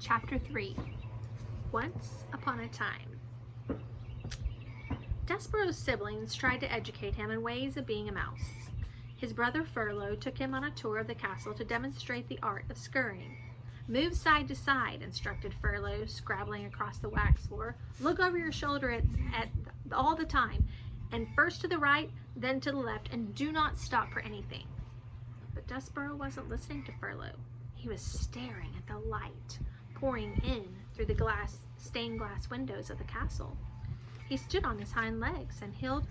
Chapter 3. Once Upon a Time. Despero's siblings tried to educate him in ways of being a mouse. His brother Furlough took him on a tour of the castle to demonstrate the art of scurrying. "Move side to side," instructed Furlough, scrabbling across the wax floor. "Look over your shoulder at all the time, and first to the right, then to the left, and do not stop for anything." But Despero wasn't listening to Furlough. He was staring at the light pouring in through the stained glass windows of the castle. He stood on his hind legs and held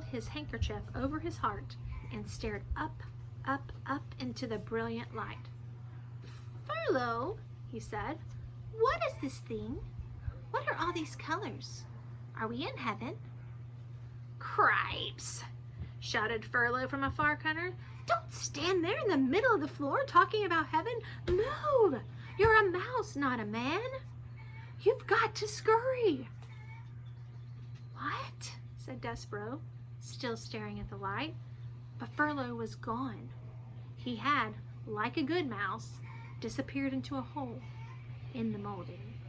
his handkerchief over his heart and stared up, up, up into the brilliant light. "Furlough," he said, "what is this thing? What are all these colors? Are we in heaven?" "Cripes!" shouted Furlough from a far corner. "Don't stand there in the middle of the floor talking about heaven. Move! You're a mouse, not a man. You've got to scurry." "What?" said Despero, still staring at the light. But Furlough was gone. He had, like a good mouse, disappeared into a hole in the molding.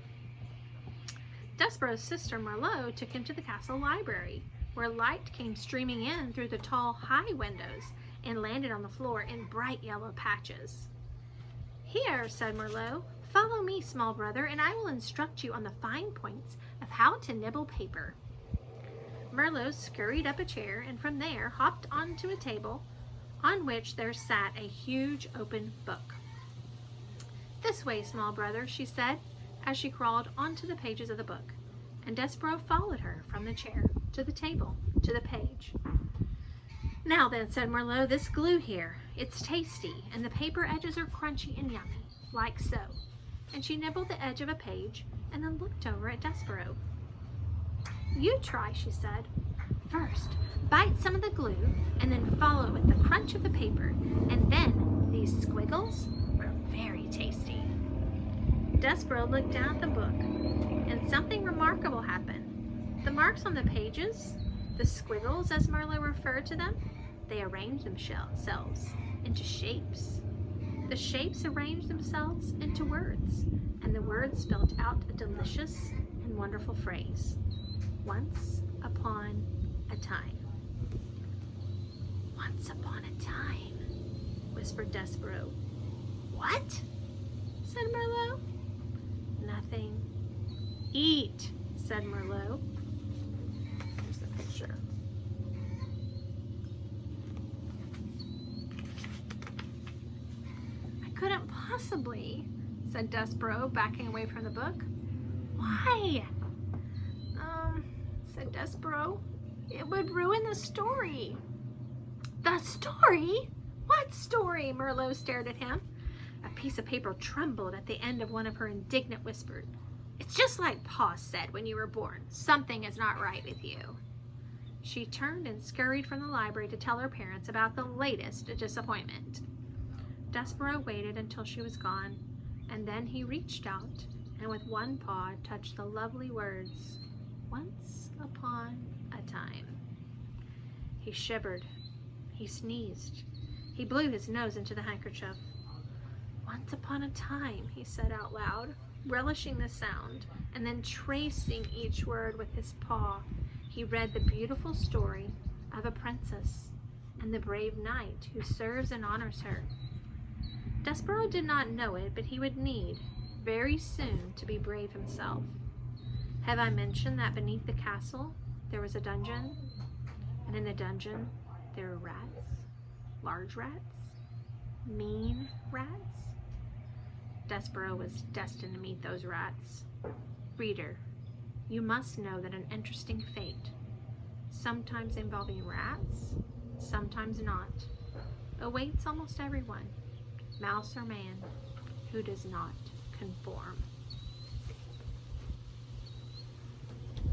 Despero's sister Merlot took him to the castle library, where light came streaming in through the tall, high windows and landed on the floor in bright yellow patches. "Here," said Merlot, "follow me, small brother, and I will instruct you on the fine points of how to nibble paper." Merlot scurried up a chair and from there hopped onto a table on which there sat a huge open book. "This way, small brother," she said as she crawled onto the pages of the book, and Despero followed her from the chair to the table to the page. "Now then," said Merlot, "this glue here, it's tasty, and the paper edges are crunchy and yummy, like so." And she nibbled the edge of a page and then looked over at Despero. "You try," she said. "First, bite some of the glue and then follow it with the crunch of the paper, and then these squiggles are very tasty." Despero looked down at the book, and something remarkable happened. The marks on the pages, the squiggles as Merlot referred to them, they arranged themselves into shapes. The shapes arranged themselves into words, and the words spelled out a delicious and wonderful phrase. "Once upon a time." "Once upon a time," whispered Despero. "What?" said Merlot. "Nothing. Eat," said Merlot. Here's the picture. "I couldn't possibly," said Despero, backing away from the book. "Why?" said Despero. "It would ruin the story." "The story? What story?" Merlot stared at him. A piece of paper trembled at the end of one of her indignant whispers. "It's just like Pa said when you were born. Something is not right with you." She turned and scurried from the library to tell her parents about the latest disappointment. Despero waited until she was gone, and then he reached out and with one paw touched the lovely words, "Once upon a time." He shivered. He sneezed. He blew his nose into the handkerchief. "Once upon a time," he said out loud, relishing the sound, and then tracing each word with his paw, he read the beautiful story of a princess and the brave knight who serves and honors her. Despero did not know it, but he would need very soon to be brave himself. Have I mentioned that beneath the castle there was a dungeon, and in the dungeon there were rats, large rats, mean rats? Despero was destined to meet those rats. Reader, you must know that an interesting fate, sometimes involving rats, sometimes not, awaits almost everyone, mouse or man, who does not conform.